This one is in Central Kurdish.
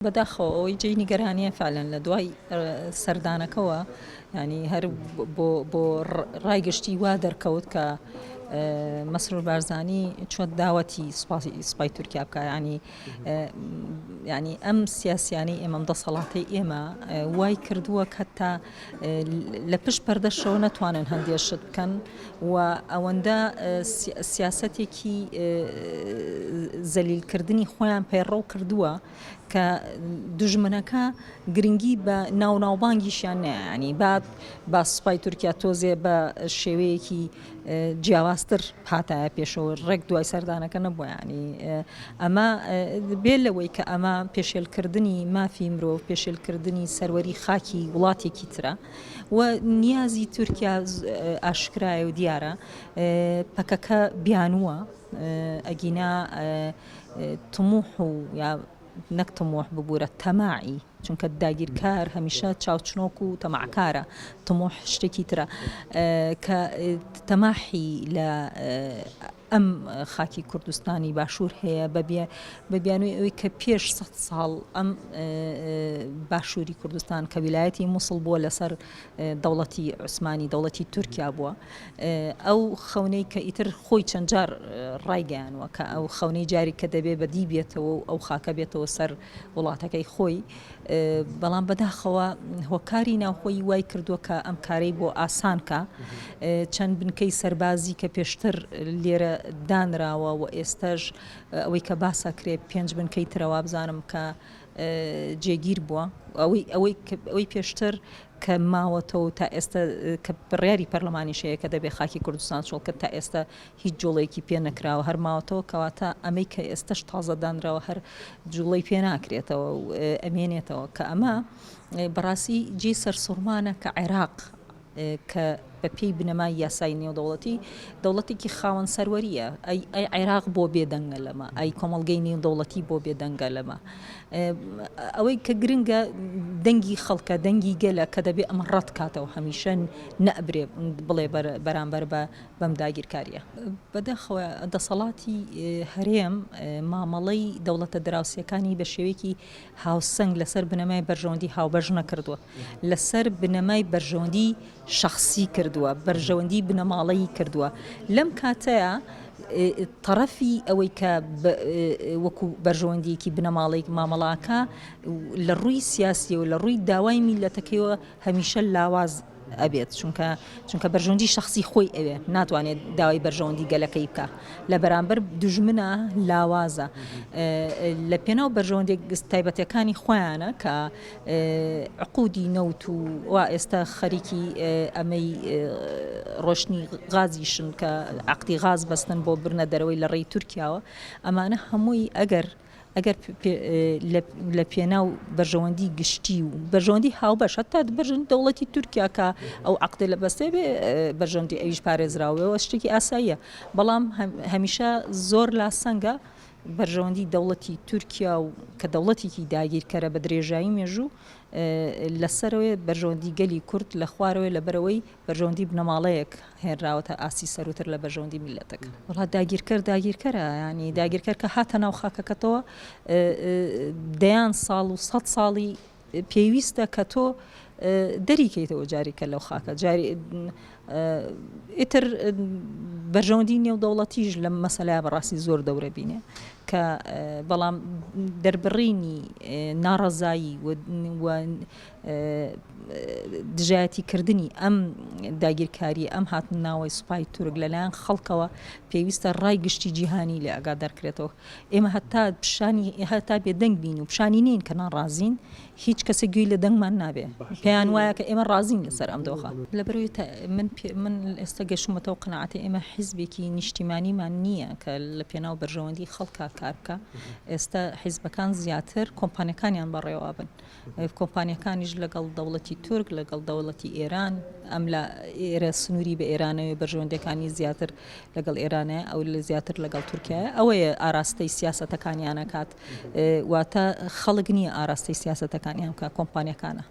بەداخەوە ئەوەی جێی نیگەرانیە فعلەن لە دوای سەردانەکەەوە ینی هەر بۆ ڕایگەشتی وا دەرکەوت کە مەسرور بارزانی چۆن داوەتی سوپای تورکیا بکە ینی ئەم سیاسیانی ئێمەم دەسەڵاتی ئێمە وای کردووە کە تا لە پشت پەردەشەوە نەتوانن هەندێشت بکەن و ئەوەندە سیاسەتێکی زەلیلکردنی خۆیان پەیڕەو کردووە کە دژمنەکە گرنگی بە ناوناوبانگیشیان نەیە ینی با سوپای تورکیا تۆزێ بە شێوەیەکی جیاوازتر هاتایە پێشەوە ڕێک دوای سەردانەکە نەبووە ینی ئەمە بێ لەوەی کە ئەمە پێشێلکردنی مافی مرۆڤ پێشێلکردنی سەروەری خاکی وڵاتێکی ترە و نیازی تورکیا ئاشکرایە و دیارە پەکەکە بیانووە ئەگینا تموح و یا نەک تموح ببوورە تەماعی چونکە داگیرکار هەمیشە چاوچنۆک و تەماعکارە تموح شتێکی ترە کە تەماحی لە ئەم خاکی کوردستانی باشوور هەیە بە بیانووی ئەوەی کە پێش 100 ساڵ ئەم باشووری کوردستان کە ویلایەتی مووسڵ بووە لەسەر دەوڵەتی عوسمانی دەوڵەتی تورکیا بووە ئەو خەونەی کە ئیتر خۆی چەند جار ڕایگەیانوە کە ئەو خەونەی جاری کە دەبێ بەدی بێتەوە و ئەو خاکە بێتەوە سەر وڵاتەکەی خۆی بەڵام بەداخەوە هۆکاری ناوخۆی وای کردووە کە ئەم کارەی بۆ ئاسانکە چەند بنکەی سەربازی کە پێشتر لێرە دانراوە و ئێستاش ئەوەی کە باسەکرێ 5 بنکەی ترەوە بزانم کە جێگیر بووە ئەوەی پێشتر کە ماوەتەوە تا ئێستا کە بڕیاری پەرلەمانیشەیە کە دەبێ خاکی کوردستان چۆڵکە تا ئێستا هیچ جوڵەیەکی پێ نەکراوە هەر ماوەتەوە کەواتە ئەمەی کە ئێستش تازە دانراوە هەر جوڵەی پێ ناکرێتەوە و ئەمێنێتەوە کە ئەمە بەڕاستی جێ سەرسوڕمانە کە عێراق کە بە پێی بنەمای یاسای نێودەوڵەتی دەوڵەتێکی خاوەن سەروەریە ئەی عێراق بۆ بێدەنگە لەمە ئەی کۆمەڵگەی نێودەوڵەتی بۆ بێدەنگە لەمە ئەوەی کە گرنگە دەنگی خەڵکە دەنگی گەلە کە دەبێ ئەمە ڕەت کاتەوە هەمیشە نەبرێ بڵێ بەرامبەر بەم داگیرکاریە بەداخەوە دەسەڵاتی هەرێم مامەڵەی دەوڵەتە دراوسەکانی بە شێوەیەکی هاوسەنگ لەسەر بنەمای بەرژەوەندی هاوبەش نەکردووە لەسەر بنەمای بەرژەوەندی شخصی کردووە بەرژەوەندی بنەماڵەیی کردووە لەم کاتەیە تەرەفی ئەوەی کە وەکو بەرژەوەندیەکی بنەماڵەی مامەڵاکە لە ڕووی سیاسی و لە ڕووی داوای میلەتەکەیەوە هەمیشە لاواز ئەبێت چونکە بەرژەوەندی شخصی خۆی ئەوێ ناتوانێت داوای بەرژەوەندی گەلەکەی بکە لە بەرامبەر دژمنە لاوازە لە پێناو بەرژەوەندی تایبەتەکانی خۆیانە کە عقودی نەوت و وا ئێستا خەریکی ئەمەی ڕۆشنی غازیشن کە عەقدی غاز بەستن بۆ برنە دەرەوەی لە ڕێی تورکیاوە ئەمانە هەمووی ئەگەر لە پێناو بەرژەوەندی گشتی و بەرژەوەندی هاوبەش هەتا بەرژەوەندی دەوڵەتی تورکیا کە ئەو عەقدە لە بەستێ بێ بەرژەوەندی ئەویش پارێزراوەوە شتێکی ئاساییە بەڵام هەمیشە زۆر لاسەنگە بەرژەوەندی دەوڵەتی تورکیا و کە دەوڵەتێکی داگیرکەرە بە درێژایی مێژوو لەسەرەوەی بەرژەوەندی گەلی کورد لە خوارەوەی لەبەرەوەی بەرژەوەندی بنەماڵەیەک هێنراوەتە ئاسی سەروتر لە بەرژەوەندی میلەتەکە وڵات داگیرکەرە ینی داگیرکەر کە هاتە ناو خاکەکەتەوە دەیان ساڵ و 100 ساڵی پێویستە کە تۆ دەریکەیتەوە جاریکە لەو خاکە ئیتر بەرژەوەندی نێودەوڵەتیش لە مەسەلای بەڕاستی زۆر دەورە بینێ کە بەڵام دەربڕینی ناڕەزایی و دژایەتیکردنی ئەم داگیرکاری ئەم هاتن ناوەی سوپای تورک لەلایەن خەڵکەوە پێویستە ڕای گشتی جیهانی لێ ئاگادارکرێتەوە ئێمە هەتا بێدەنگ بین و پیشانی نین کە ناڕازین هیچ کەسە گوێی لە دەنگمان نابێ پێیان وایە کە ئێمە ڕازین لەسەر ئەم دۆخە لەبەرەوەی من ئێستا گەشتمەتەوە قەناعەتی ئێمە حیزبێکی نیشتیمانیمان نییە کە لە پێناو بەرژەوەندی خەڵکا کار بکە ئێستا حیزبەکان زیاتر کۆمپانیەکانیان بەڕێوە بن کۆمپانیەکانیش لەگەڵ دەوڵەتی تورک لەگەڵ دەوڵەتی ئێران ئەم لە ئێرە سنووری بە ئێرانەوە بەرژەوەندەکانی زیاتر لەگەڵ ئێرانەیە ئەو لە زیاتر لەگەڵ تورکیایە ئەوەیە ئاراستەی سیاسەتەکانیانە کات واتە خەڵک نییە ئاراستەی سیاسەتەکانیان کە کۆمپانیەکانە